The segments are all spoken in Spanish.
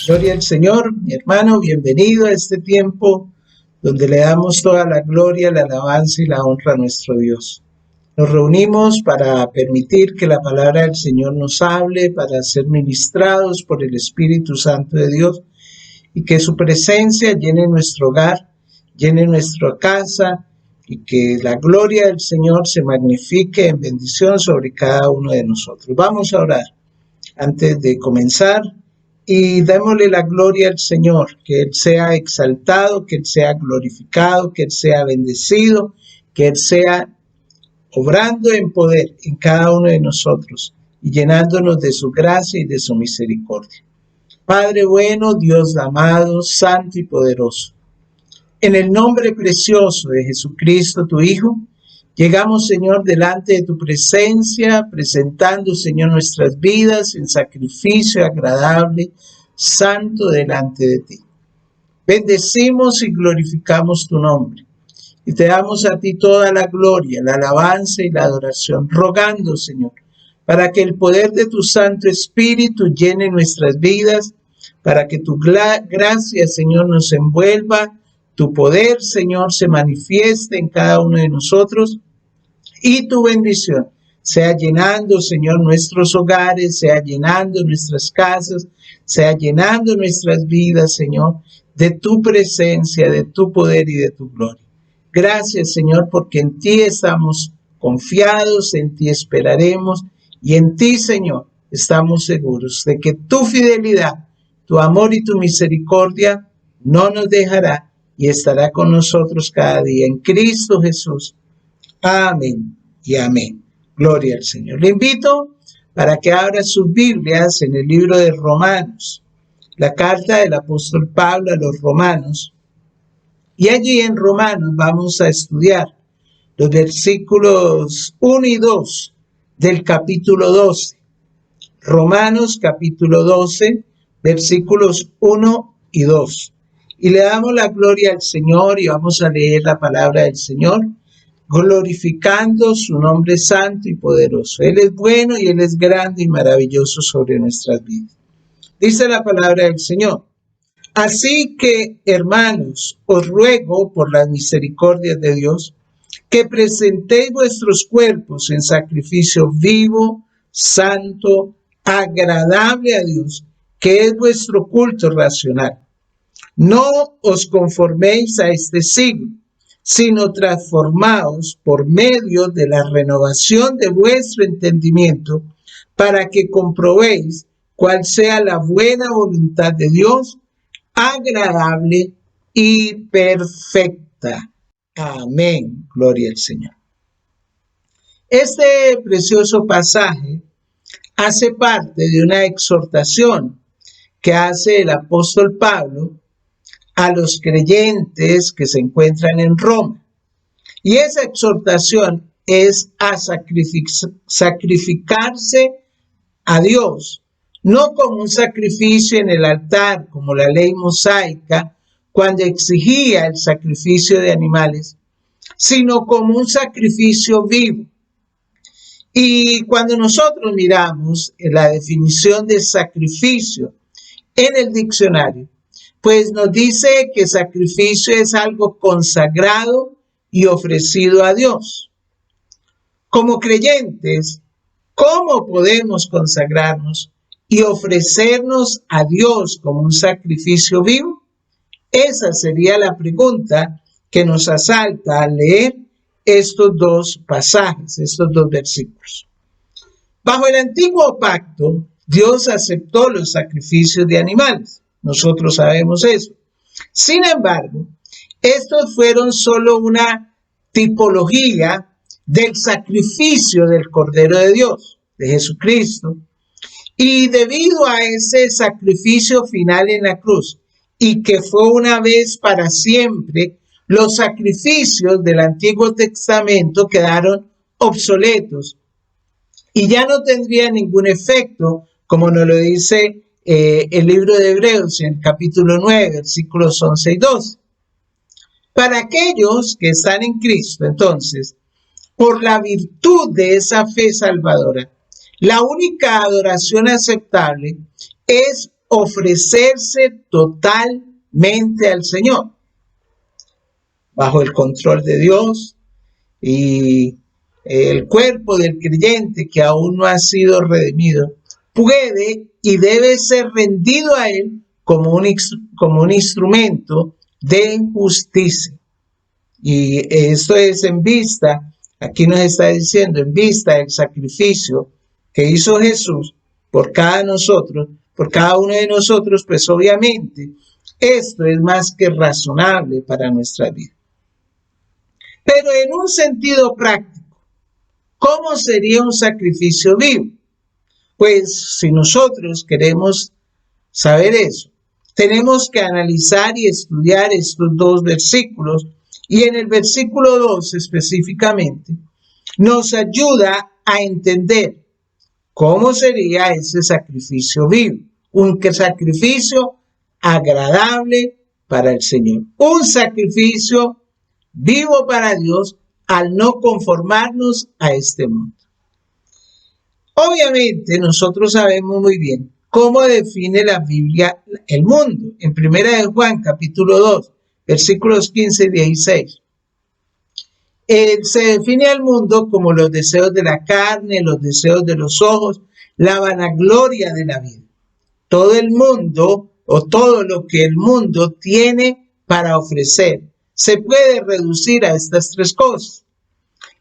Gloria al Señor, mi hermano, bienvenido a este tiempo donde le damos toda la gloria, la alabanza y la honra a nuestro Dios. Nos reunimos para permitir que la palabra del Señor nos hable, para ser ministrados por el Espíritu Santo de Dios y que su presencia llene nuestro hogar, llene nuestra casa y que la gloria del Señor se magnifique en bendición sobre cada uno de nosotros. Vamos a orar antes de comenzar y démosle la gloria al Señor, que Él sea exaltado, que Él sea glorificado, que Él sea bendecido, que Él sea obrando en poder en cada uno de nosotros y llenándonos de su gracia y de su misericordia. Padre bueno, Dios amado, santo y poderoso, en el nombre precioso de Jesucristo, tu Hijo, llegamos, Señor, delante de tu presencia, presentando, Señor, nuestras vidas en sacrificio agradable, santo delante de ti. Bendecimos y glorificamos tu nombre. Y te damos a ti toda la gloria, la alabanza y la adoración, rogando, Señor, para que el poder de tu Santo Espíritu llene nuestras vidas, para que tu gracia, Señor, nos envuelva, tu poder, Señor, se manifieste en cada uno de nosotros y tu bendición sea llenando, Señor, nuestros hogares, sea llenando nuestras casas, sea llenando nuestras vidas, Señor, de tu presencia, de tu poder y de tu gloria. Gracias, Señor, porque en ti estamos confiados, en ti esperaremos y en ti, Señor, estamos seguros de que tu fidelidad, tu amor y tu misericordia no nos dejará y estará con nosotros cada día. En Cristo Jesús. Amén y amén. Gloria al Señor. Le invito para que abra sus Biblias en el libro de Romanos, la carta del apóstol Pablo a los Romanos. Y allí en Romanos vamos a estudiar los versículos 1 y 2 del capítulo 12. Romanos capítulo 12, versículos 1 y 2. Y le damos la gloria al Señor y vamos a leer la palabra del Señor, glorificando su nombre santo y poderoso. Él es bueno y Él es grande y maravilloso sobre nuestras vidas. Dice la palabra del Señor. Así que, hermanos, os ruego por las misericordias de Dios, que presentéis vuestros cuerpos en sacrificio vivo, santo, agradable a Dios, que es vuestro culto racional. No os conforméis a este siglo, sino transformaos por medio de la renovación de vuestro entendimiento, para que comprobéis cuál sea la buena voluntad de Dios, agradable y perfecta. Amén. Gloria al Señor. Este precioso pasaje hace parte de una exhortación que hace el apóstol Pablo a los creyentes que se encuentran en Roma. Y esa exhortación es a sacrificarse a Dios, no como un sacrificio en el altar, como la ley mosaica, cuando exigía el sacrificio de animales, sino como un sacrificio vivo. Y cuando nosotros miramos la definición de sacrificio en el diccionario, pues nos dice que sacrificio es algo consagrado y ofrecido a Dios. Como creyentes, ¿cómo podemos consagrarnos y ofrecernos a Dios como un sacrificio vivo? Esa sería la pregunta que nos asalta al leer estos dos pasajes, estos dos versículos. Bajo el antiguo pacto, Dios aceptó los sacrificios de animales. Nosotros sabemos eso. Sin embargo, estos fueron solo una tipología del sacrificio del Cordero de Dios, de Jesucristo. Y debido a ese sacrificio final en la cruz, y que fue una vez para siempre, los sacrificios del Antiguo Testamento quedaron obsoletos y ya no tendrían ningún efecto, como nos lo dice el libro de Hebreos en el capítulo 9, versículos 11 y 12. Para aquellos que están en Cristo, entonces, por la virtud de esa fe salvadora, la única adoración aceptable es ofrecerse totalmente al Señor, bajo el control de Dios, y el cuerpo del creyente que aún no ha sido redimido puede y debe ser rendido a Él como un instrumento de justicia. Y esto es en vista, aquí nos está diciendo, en vista del sacrificio que hizo Jesús por cada uno de nosotros, pues obviamente esto es más que razonable para nuestra vida. Pero en un sentido práctico, ¿cómo sería un sacrificio vivo? Pues si nosotros queremos saber eso, tenemos que analizar y estudiar estos dos versículos, y en el versículo 2 específicamente nos ayuda a entender cómo sería ese sacrificio vivo, un sacrificio agradable para el Señor, un sacrificio vivo para Dios al no conformarnos a este mundo. Obviamente nosotros sabemos muy bien cómo define la Biblia el mundo. En 1 Juan capítulo 2, versículos 15 y 16. Se define al mundo como los deseos de la carne, los deseos de los ojos, la vanagloria de la vida. Todo el mundo o todo lo que el mundo tiene para ofrecer se puede reducir a estas tres cosas.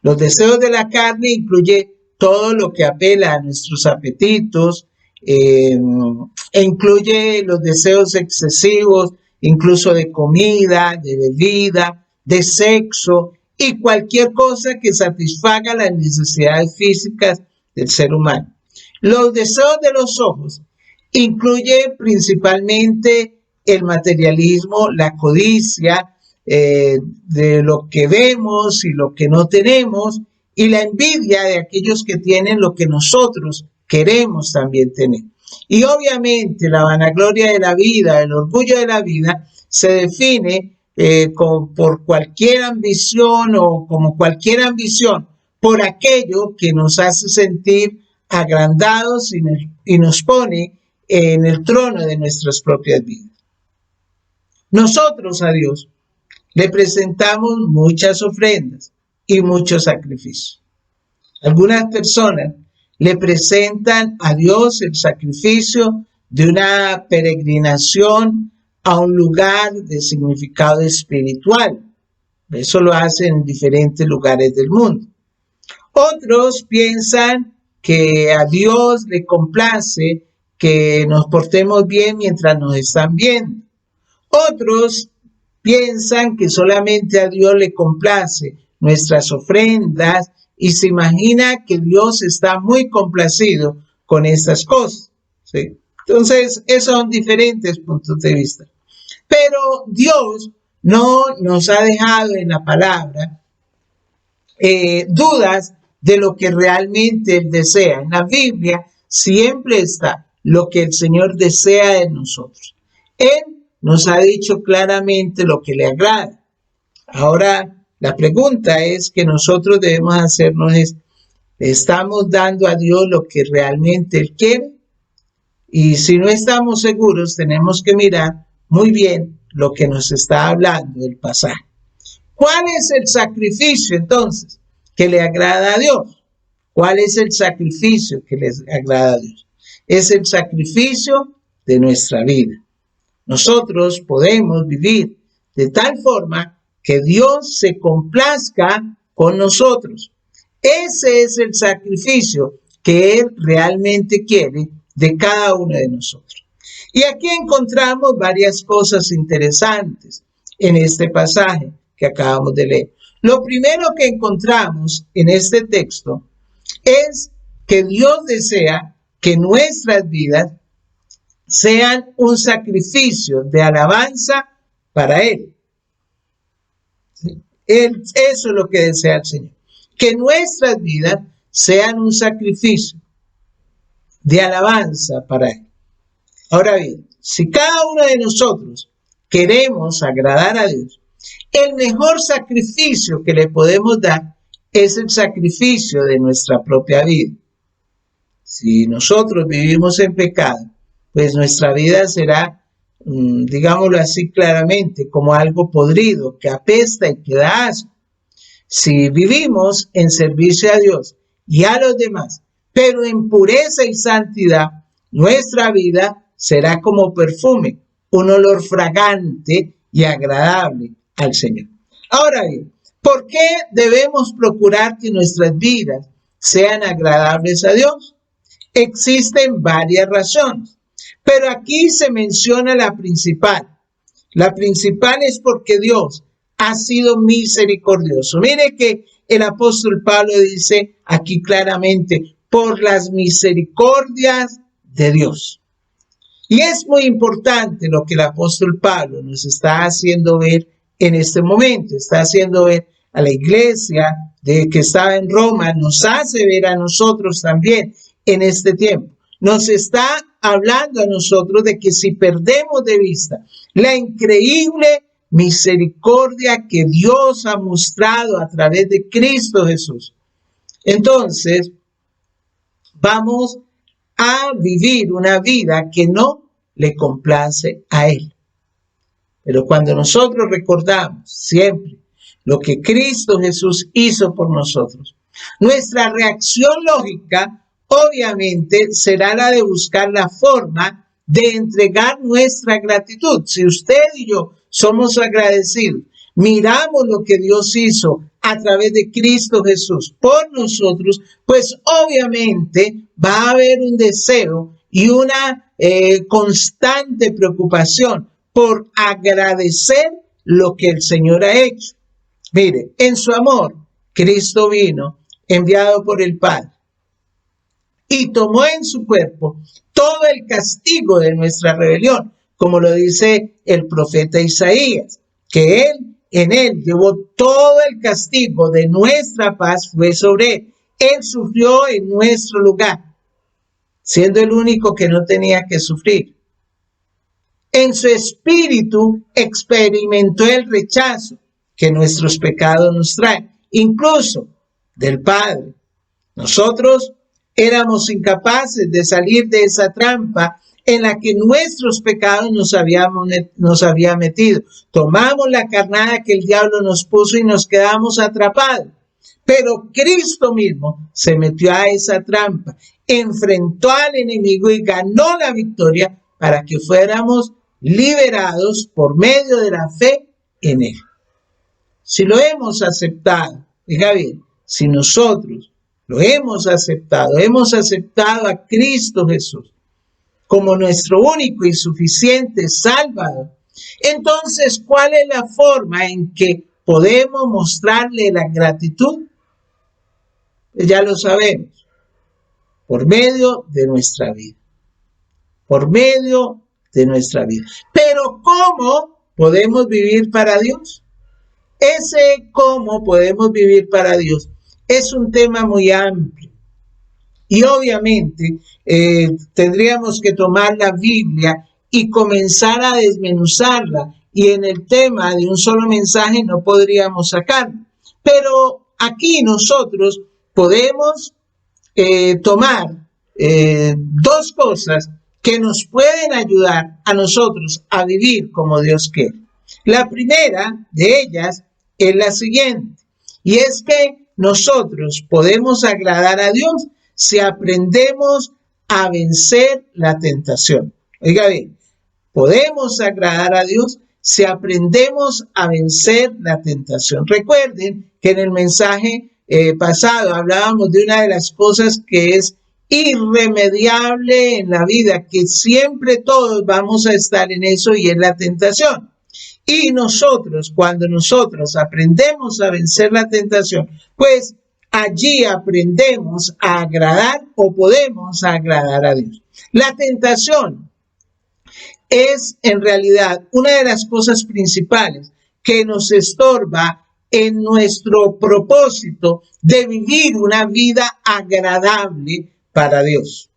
Los deseos de la carne incluye todo lo que apela a nuestros apetitos, e incluye los deseos excesivos, incluso de comida, de bebida, de sexo y cualquier cosa que satisfaga las necesidades físicas del ser humano. Los deseos de los ojos incluye principalmente el materialismo, la codicia, de lo que vemos y lo que no tenemos, y la envidia de aquellos que tienen lo que nosotros queremos también tener. Y obviamente la vanagloria de la vida, el orgullo de la vida, se define por cualquier ambición o como cualquier ambición por aquello que nos hace sentir agrandados y nos pone en el trono de nuestras propias vidas. Nosotros a Dios le presentamos muchas ofrendas y muchos sacrificios. Algunas personas le presentan a Dios el sacrificio de una peregrinación a un lugar de significado espiritual. Eso lo hacen en diferentes lugares del mundo. Otros piensan que a Dios le complace que nos portemos bien mientras nos están viendo. Otros piensan que solamente a Dios le complace nuestras ofrendas y se imagina que Dios está muy complacido con estas cosas, ¿sí? Entonces, esos son diferentes puntos de vista. Pero Dios no nos ha dejado en la palabra dudas de lo que realmente Él desea. En la Biblia siempre está lo que el Señor desea de nosotros. Él nos ha dicho claramente lo que le agrada. Ahora, la pregunta es que nosotros debemos hacernos es, ¿le estamos dando a Dios lo que realmente Él quiere? Y si no estamos seguros, tenemos que mirar muy bien lo que nos está hablando el pasaje. ¿Cuál es el sacrificio entonces que le agrada a Dios? ¿Cuál es el sacrificio que les agrada a Dios? Es el sacrificio de nuestra vida. Nosotros podemos vivir de tal forma que Dios se complazca con nosotros. Ese es el sacrificio que Él realmente quiere de cada uno de nosotros. Y aquí encontramos varias cosas interesantes en este pasaje que acabamos de leer. Lo primero que encontramos en este texto es que Dios desea que nuestras vidas sean un sacrificio de alabanza para Él. Eso es lo que desea el Señor. Que nuestras vidas sean un sacrificio de alabanza para Él. Ahora bien, si cada uno de nosotros queremos agradar a Dios, el mejor sacrificio que le podemos dar es el sacrificio de nuestra propia vida. Si nosotros vivimos en pecado pues nuestra vida será, digámoslo así claramente, como algo podrido, que apesta y que da asco. Si vivimos en servicio a Dios y a los demás, pero en pureza y santidad, nuestra vida será como perfume, un olor fragante y agradable al Señor. Ahora bien, ¿por qué debemos procurar que nuestras vidas sean agradables a Dios? Existen varias razones, pero aquí se menciona la principal. La principal es porque Dios ha sido misericordioso. Mire que el apóstol Pablo dice aquí claramente, por las misericordias de Dios. Y es muy importante lo que el apóstol Pablo nos está haciendo ver en este momento. Está haciendo ver a la iglesia que estaba en Roma, nos hace ver a nosotros también en este tiempo. Nos está hablando a nosotros de que si perdemos de vista la increíble misericordia que Dios ha mostrado a través de Cristo Jesús, entonces vamos a vivir una vida que no le complace a Él. Pero cuando nosotros recordamos siempre lo que Cristo Jesús hizo por nosotros, nuestra reacción lógica obviamente será la de buscar la forma de entregar nuestra gratitud. Si usted y yo somos agradecidos, miramos lo que Dios hizo a través de Cristo Jesús por nosotros, pues obviamente va a haber un deseo y una constante preocupación por agradecer lo que el Señor ha hecho. Mire, en su amor, Cristo vino enviado por el Padre y tomó en su cuerpo todo el castigo de nuestra rebelión, como lo dice el profeta Isaías, que en él llevó todo el castigo de nuestra paz, fue sobre él. Él sufrió en nuestro lugar, siendo el único que no tenía que sufrir. En su espíritu experimentó el rechazo que nuestros pecados nos traen, incluso del Padre. Nosotros éramos incapaces de salir de esa trampa en la que nuestros pecados nos había metido. Tomamos la carnada que el diablo nos puso y nos quedamos atrapados. Pero Cristo mismo se metió a esa trampa, enfrentó al enemigo y ganó la victoria para que fuéramos liberados por medio de la fe en Él. Si lo hemos aceptado, diga bien, si nosotros lo hemos aceptado a Cristo Jesús como nuestro único y suficiente Salvador, entonces, ¿cuál es la forma en que podemos mostrarle la gratitud? Pues ya lo sabemos, por medio de nuestra vida, por medio de nuestra vida. Pero ¿cómo podemos vivir para Dios? Ese cómo podemos vivir para Dios es un tema muy amplio. Y obviamente tendríamos que tomar la Biblia y comenzar a desmenuzarla. Y en el tema de un solo mensaje no podríamos sacarlo. Pero aquí nosotros podemos tomar dos cosas que nos pueden ayudar a nosotros a vivir como Dios quiere. La primera de ellas es la siguiente, y es que nosotros podemos agradar a Dios si aprendemos a vencer la tentación. Oiga bien, podemos agradar a Dios si aprendemos a vencer la tentación. Recuerden que en el mensaje pasado hablábamos de una de las cosas que es irremediable en la vida, que siempre todos vamos a estar en eso, y es la tentación. Y nosotros, cuando nosotros aprendemos a vencer la tentación, pues allí aprendemos a agradar o podemos agradar a Dios. La tentación es en realidad una de las cosas principales que nos estorba en nuestro propósito de vivir una vida agradable para Dios.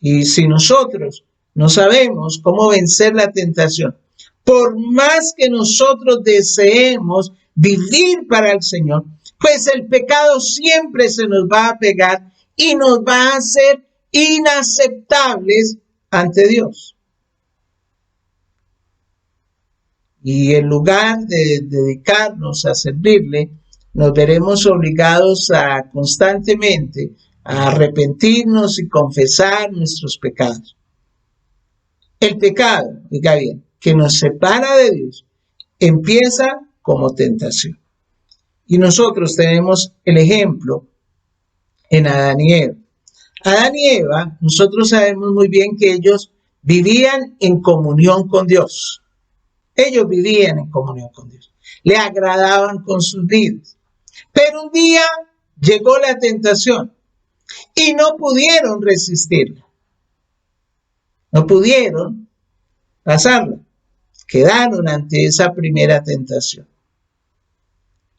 Y si nosotros no sabemos cómo vencer la tentación, por más que nosotros deseemos vivir para el Señor, pues el pecado siempre se nos va a pegar y nos va a hacer inaceptables ante Dios. Y en lugar de dedicarnos a servirle, nos veremos obligados a constantemente a arrepentirnos y confesar nuestros pecados. El pecado, oiga bien, que nos separa de Dios, empieza como tentación. Y nosotros tenemos el ejemplo en Adán y Eva. Adán y Eva, nosotros sabemos muy bien que ellos vivían en comunión con Dios. Ellos vivían en comunión con Dios. Le agradaban con sus vidas. Pero un día llegó la tentación y no pudieron resistirla. No pudieron pasarla. Quedaron ante esa primera tentación.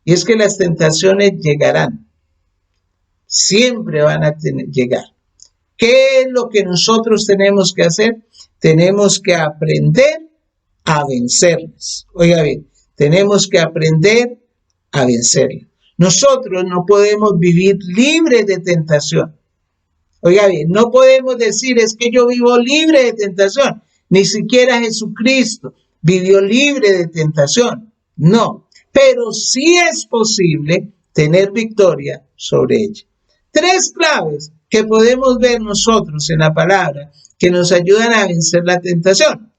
Y es que las tentaciones llegarán. Siempre van a llegar. ¿Qué es lo que nosotros tenemos que hacer? Tenemos que aprender a vencerlas. Oiga bien, tenemos que aprender a vencerlas. Nosotros no podemos vivir libres de tentación. Oiga bien, no podemos decir es que yo vivo libre de tentación. Ni siquiera Jesucristo vivió libre de tentación. No, pero sí es posible tener victoria sobre ella. 3 claves que podemos ver nosotros en la palabra que nos ayudan a vencer la tentación.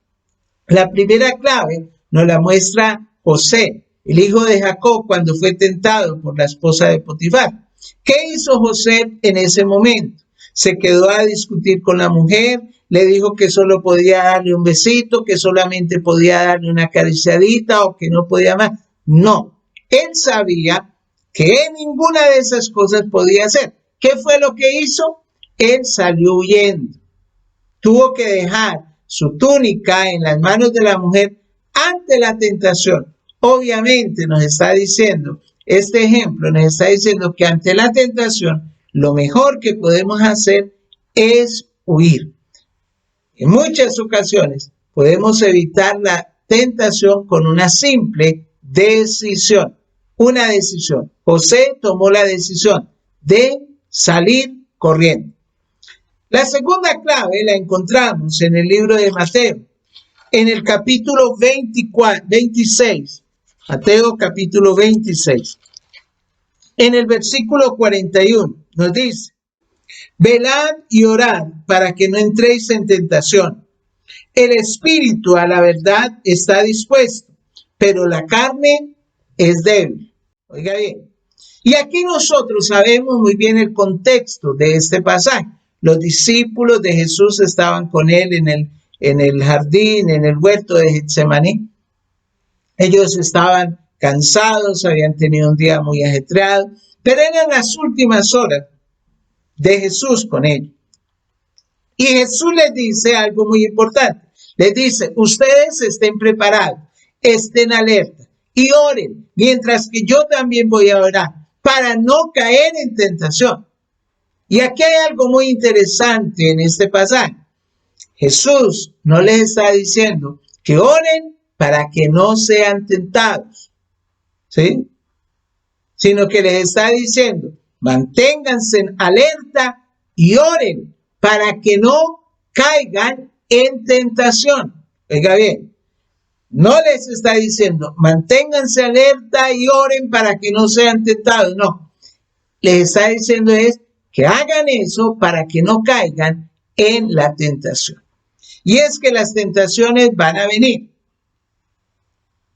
La primera clave nos la muestra José, el hijo de Jacob, cuando fue tentado por la esposa de Potifar. ¿Qué hizo José en ese momento? Se quedó a discutir con la mujer, le dijo que solo podía darle un besito, que solamente podía darle una acariciadita o que no podía más. No, él sabía que ninguna de esas cosas podía hacer. ¿Qué fue lo que hizo? Él salió huyendo. Tuvo que dejar su túnica en las manos de la mujer ante la tentación. Obviamente nos está diciendo, este ejemplo nos está diciendo que ante la tentación, lo mejor que podemos hacer es huir. En muchas ocasiones podemos evitar la tentación con una simple decisión. Una decisión. José tomó la decisión de salir corriendo. La segunda clave la encontramos en el libro de Mateo, en el capítulo 26. Mateo capítulo 26. En el versículo 41 nos dice, velad y orad para que no entréis en tentación. El espíritu a la verdad está dispuesto, pero la carne es débil. Oiga bien. Y aquí nosotros sabemos muy bien el contexto de este pasaje. Los discípulos de Jesús estaban con él en el jardín, en el huerto de Getsemaní. Ellos estaban cansados, habían tenido un día muy ajetreado, pero eran las últimas horas de Jesús con ellos. Y Jesús les dice algo muy importante. Les dice, ustedes estén preparados, estén alerta y oren, mientras que yo también voy a orar, para no caer en tentación. Y aquí hay algo muy interesante en este pasaje. Jesús no les está diciendo que oren para que no sean tentados, ¿sí? Sino que les está diciendo, manténganse en alerta y oren para que no caigan en tentación. Oiga bien, no les está diciendo, manténganse alerta y oren para que no sean tentados. No, les está diciendo es que hagan eso para que no caigan en la tentación. Y es que las tentaciones van a venir,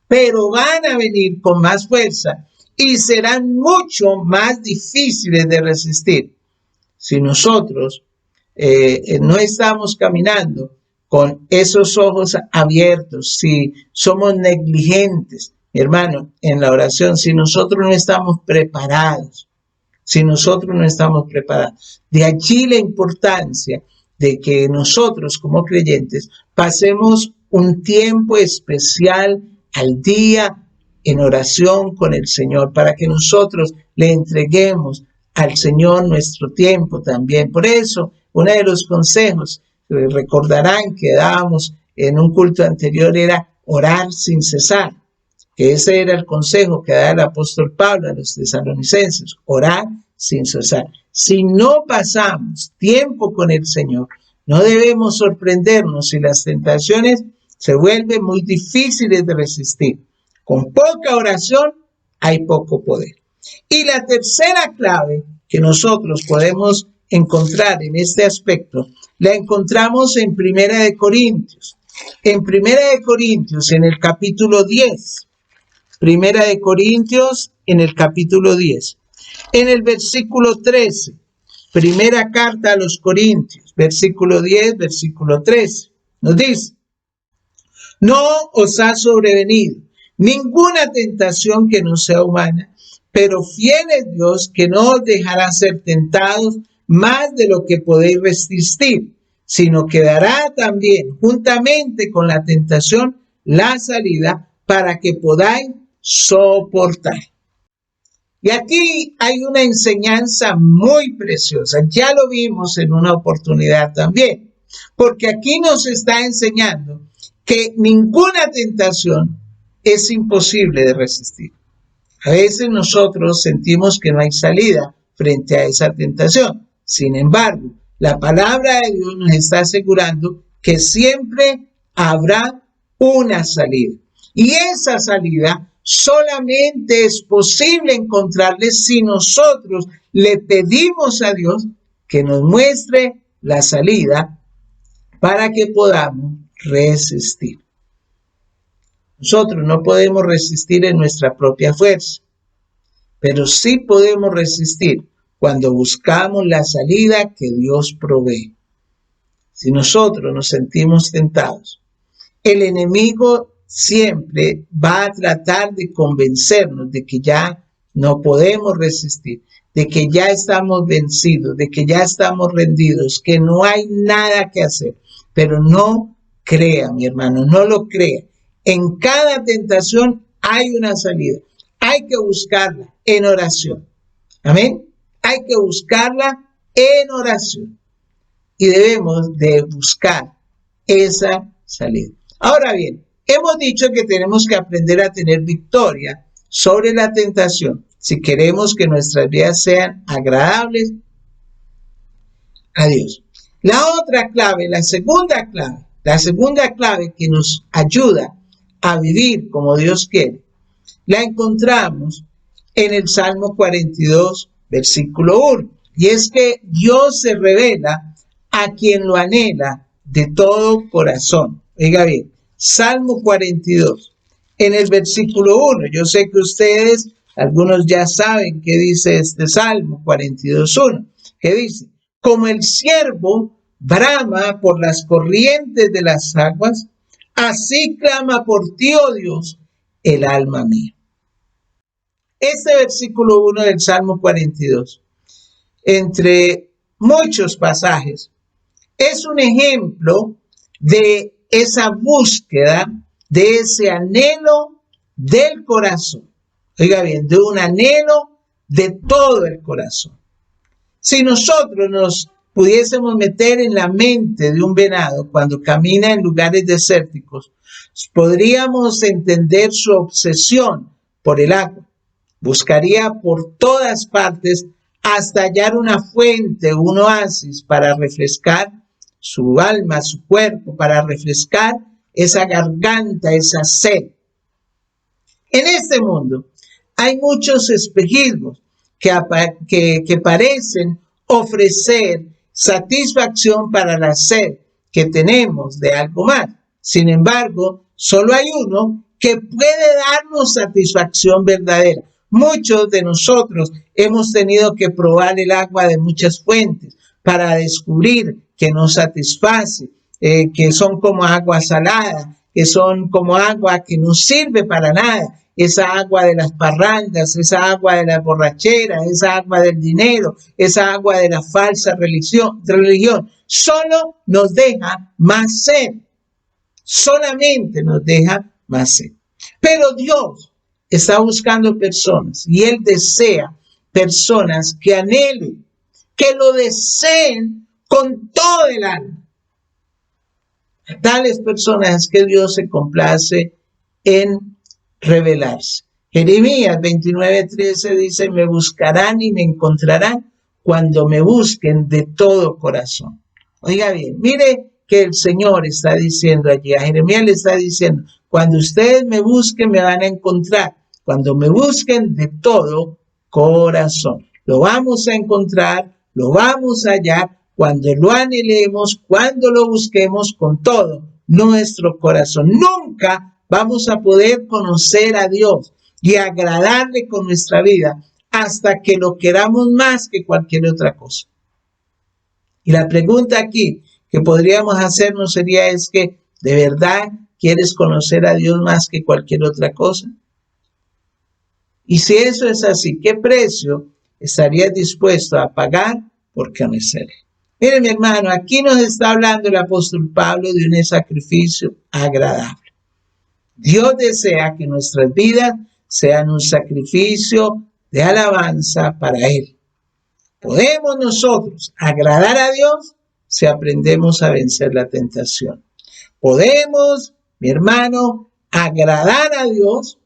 pero van a venir con más fuerza y serán mucho más difíciles de resistir si nosotros no estamos caminando con esos ojos abiertos, si somos negligentes, mi hermano, en la oración, si nosotros no estamos preparados, De allí la importancia de que nosotros como creyentes pasemos un tiempo especial al día en oración con el Señor, para que nosotros le entreguemos al Señor nuestro tiempo también. Por eso, uno de los consejos, recordarán que dábamos en un culto anterior, era orar sin cesar, que ese era el consejo que da el apóstol Pablo a los tesalonicenses, orar sin cesar. Si no pasamos tiempo con el Señor, No debemos sorprendernos si las tentaciones se vuelven muy difíciles de resistir. Con poca oración hay poco poder. Y la tercera clave que nosotros podemos encontrar en este aspecto, la encontramos en Primera de Corintios. En Primera de Corintios, en el capítulo 10. Primera de Corintios, en el capítulo 10. En el versículo 13. Primera carta a los Corintios, versículo 10, versículo 13. Nos dice: no os ha sobrevenido ninguna tentación que no sea humana, pero fiel es Dios, que no os dejará ser tentados más de lo que podéis resistir, sino que dará también juntamente con la tentación la salida para que podáis soportar. Y aquí hay una enseñanza muy preciosa. Ya lo vimos en una oportunidad también, porque aquí nos está enseñando que ninguna tentación es imposible de resistir. A veces nosotros sentimos que no hay salida frente a esa tentación. Sin embargo, la palabra de Dios nos está asegurando que siempre habrá una salida. Y esa salida solamente es posible encontrarle si nosotros le pedimos a Dios que nos muestre la salida para que podamos resistir. Nosotros no podemos resistir en nuestra propia fuerza, pero sí podemos resistir cuando buscamos la salida que Dios provee. Si nosotros nos sentimos tentados, el enemigo siempre va a tratar de convencernos de que ya no podemos resistir, de que ya estamos vencidos, de que ya estamos rendidos, que no hay nada que hacer. Pero no crea, mi hermano, no lo crea. En cada tentación hay una salida. Hay que buscarla en oración. Amén. Hay que buscarla en oración. Y debemos de buscar esa salida. Ahora bien, hemos dicho que tenemos que aprender a tener victoria sobre la tentación si queremos que nuestras vidas sean agradables a Dios. La otra clave, la segunda clave que nos ayuda a vivir como Dios quiere, la encontramos en el Salmo 42, versículo 1. Y es que Dios se revela a quien lo anhela de todo corazón. Oiga bien, Salmo 42, en el versículo 1. Yo sé que ustedes, algunos ya saben qué dice este Salmo 42:1. ¿Qué dice? Como el ciervo brama por las corrientes de las aguas, así clama por ti, oh Dios, el alma mía. Este versículo 1 del Salmo 42, entre muchos pasajes, es un ejemplo de esa búsqueda, de ese anhelo del corazón. Oiga bien, de un anhelo de todo el corazón. Si nosotros nos pudiésemos meter en la mente de un venado cuando camina en lugares desérticos, podríamos entender su obsesión por el agua. Buscaría por todas partes hasta hallar una fuente, un oasis para refrescar su alma, su cuerpo, para refrescar esa garganta, esa sed. En este mundo hay muchos espejismos que parecen ofrecer satisfacción para la sed que tenemos de algo más. Sin embargo, solo hay uno que puede darnos satisfacción verdadera. Muchos de nosotros hemos tenido que probar el agua de muchas fuentes para descubrir que nos satisface, que son como agua salada, que son como agua que no sirve para nada. Esa agua de las parrandas, esa agua de la borrachera, esa agua del dinero, esa agua de la falsa religión, solo nos deja más sed. Solamente nos deja más sed. Pero Dios está buscando personas y Él desea personas que anhelen, que lo deseen con todo el alma. Tales personas que Dios se complace en revelarse. Jeremías 29:13 dice: me buscarán y me encontrarán cuando me busquen de todo corazón. Oiga bien, mire que el Señor está diciendo allí, a Jeremías le está diciendo, cuando ustedes me busquen me van a encontrar, cuando me busquen de todo corazón. Lo vamos a encontrar, lo vamos a hallar cuando lo anhelemos, cuando lo busquemos con todo nuestro corazón. Nunca vamos a poder conocer a Dios y agradarle con nuestra vida hasta que lo queramos más que cualquier otra cosa. Y la pregunta aquí que podríamos hacernos sería es que, ¿de verdad quieres conocer a Dios más que cualquier otra cosa? Y si eso es así, ¿qué precio estarías dispuesto a pagar por conocerle? Mire, mi hermano, aquí nos está hablando el apóstol Pablo de un sacrificio agradable. Dios desea que nuestras vidas sean un sacrificio de alabanza para Él. ¿Podemos nosotros agradar a Dios si aprendemos a vencer la tentación? Podemos, mi hermano, agradar a Dios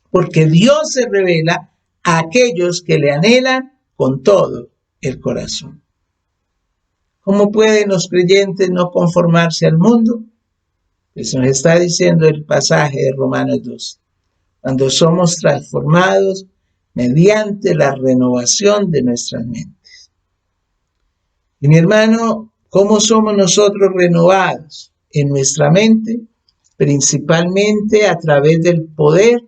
porque Dios se revela a aquellos que le anhelan con todo el corazón. ¿Cómo pueden los creyentes no conformarse al mundo? Pues nos está diciendo el pasaje de Romanos 2. Cuando somos transformados mediante la renovación de nuestras mentes. Y mi hermano, ¿cómo somos nosotros renovados en nuestra mente? Principalmente a través del poder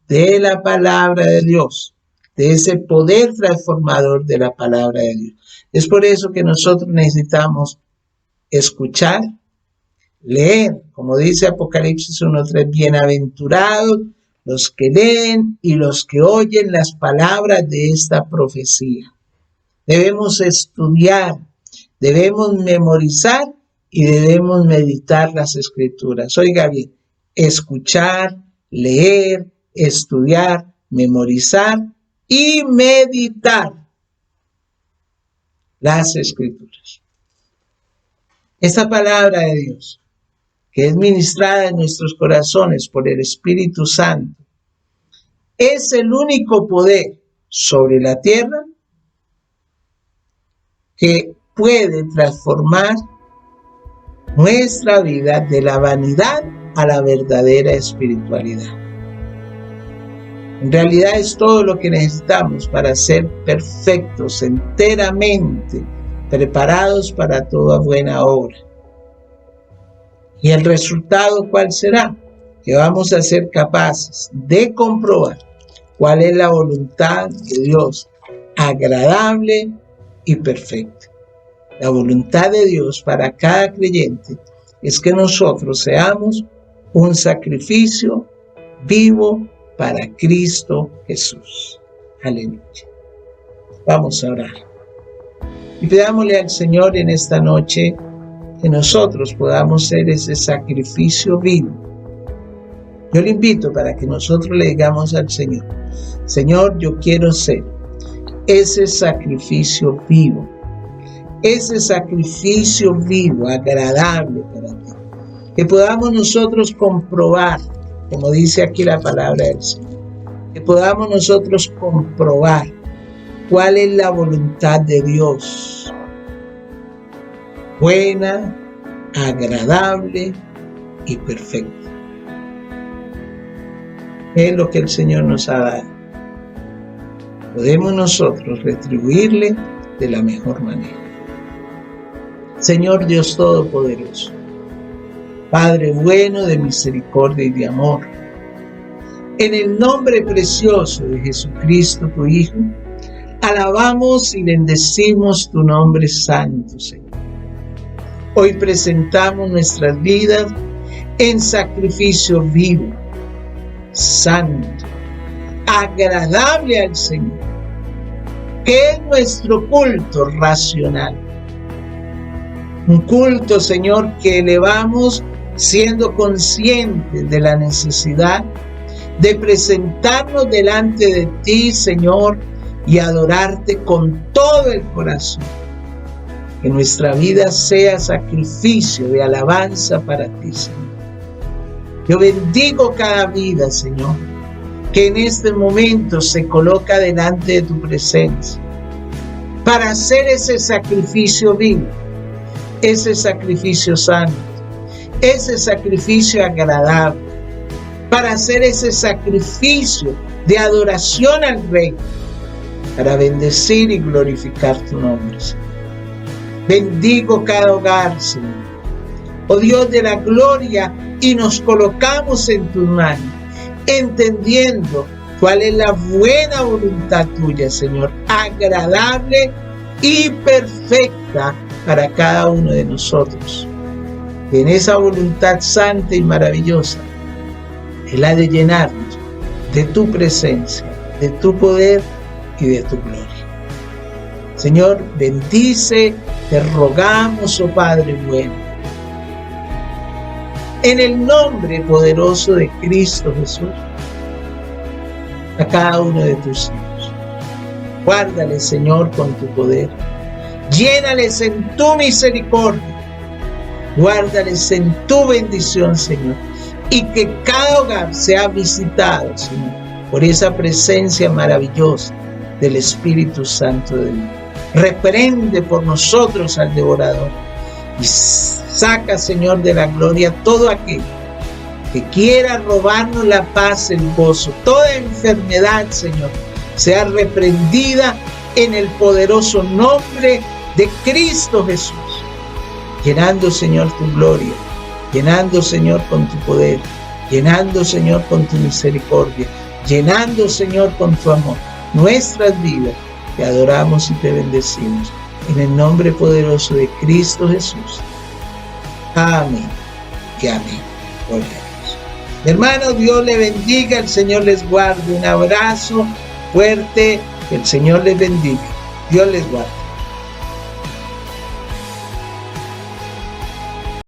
de la palabra de Dios, de ese poder transformador de la palabra de Dios. Es por eso que nosotros necesitamos escuchar, leer, como dice Apocalipsis 1:3, bienaventurados los que leen y los que oyen las palabras de esta profecía. Debemos estudiar, debemos memorizar y debemos meditar las escrituras. Oiga bien, escuchar, leer, estudiar, memorizar y meditar las escrituras. Esta palabra de Dios, que es ministrada en nuestros corazones por el Espíritu Santo, es el único poder sobre la tierra que puede transformar nuestra vida de la vanidad a la verdadera espiritualidad. En realidad es todo lo que necesitamos para ser perfectos, enteramente preparados para toda buena obra. ¿Y el resultado cuál será? Que vamos a ser capaces de comprobar cuál es la voluntad de Dios, agradable y perfecta. La voluntad de Dios para cada creyente es que nosotros seamos un sacrificio vivo para Cristo Jesús. Aleluya. Vamos a orar. Y pidámosle al Señor en esta noche que nosotros podamos ser ese sacrificio vivo. Yo le invito para que nosotros le digamos al Señor, Señor, yo quiero ser ese sacrificio vivo, agradable para ti. Que podamos nosotros comprobar, como dice aquí la palabra del Señor, que podamos nosotros comprobar cuál es la voluntad de Dios, buena, agradable y perfecta. Es lo que el Señor nos ha dado. Podemos nosotros retribuirle de la mejor manera. Señor Dios Todopoderoso, Padre bueno de misericordia y de amor, en el nombre precioso de Jesucristo, tu Hijo, alabamos y bendecimos tu nombre santo, Señor. Hoy presentamos nuestras vidas en sacrificio vivo, santo, agradable al Señor, que es nuestro culto racional. Un culto, Señor, que elevamos siendo conscientes de la necesidad de presentarnos delante de ti, Señor, y adorarte con todo el corazón. Que nuestra vida sea sacrificio de alabanza para ti, Señor. Yo bendigo cada vida, Señor, que en este momento se coloca delante de tu presencia para hacer ese sacrificio vivo, ese sacrificio santo, ese sacrificio agradable, para hacer ese sacrificio de adoración al Rey, para bendecir y glorificar tu nombre, Señor. Bendigo cada hogar, Señor. Oh Dios de la gloria, y nos colocamos en tus manos, entendiendo cuál es la buena voluntad tuya, Señor, agradable y perfecta para cada uno de nosotros. Y en esa voluntad santa y maravillosa, es la de llenarnos de tu presencia, de tu poder y de tu gloria. Señor, bendice, te rogamos, oh Padre bueno, en el nombre poderoso de Cristo Jesús, a cada uno de tus hijos. Guárdales, Señor, con tu poder. Llénales en tu misericordia. Guárdales en tu bendición, Señor. Y que cada hogar sea visitado, Señor, por esa presencia maravillosa del Espíritu Santo de Dios. Reprende por nosotros al devorador y saca, Señor, de la gloria todo aquel que quiera robarnos la paz, el gozo. Toda enfermedad, Señor, sea reprendida en el poderoso nombre de Cristo Jesús. Llenando, Señor, tu gloria, llenando, Señor, con tu poder, llenando, Señor, con tu misericordia, llenando, Señor, con tu amor nuestras vidas. Te adoramos y te bendecimos en el nombre poderoso de Cristo Jesús. Amén y amén. Gloria a Dios. Hermanos, Dios les bendiga, el Señor les guarde. Un abrazo fuerte, que el Señor les bendiga. Dios les guarde.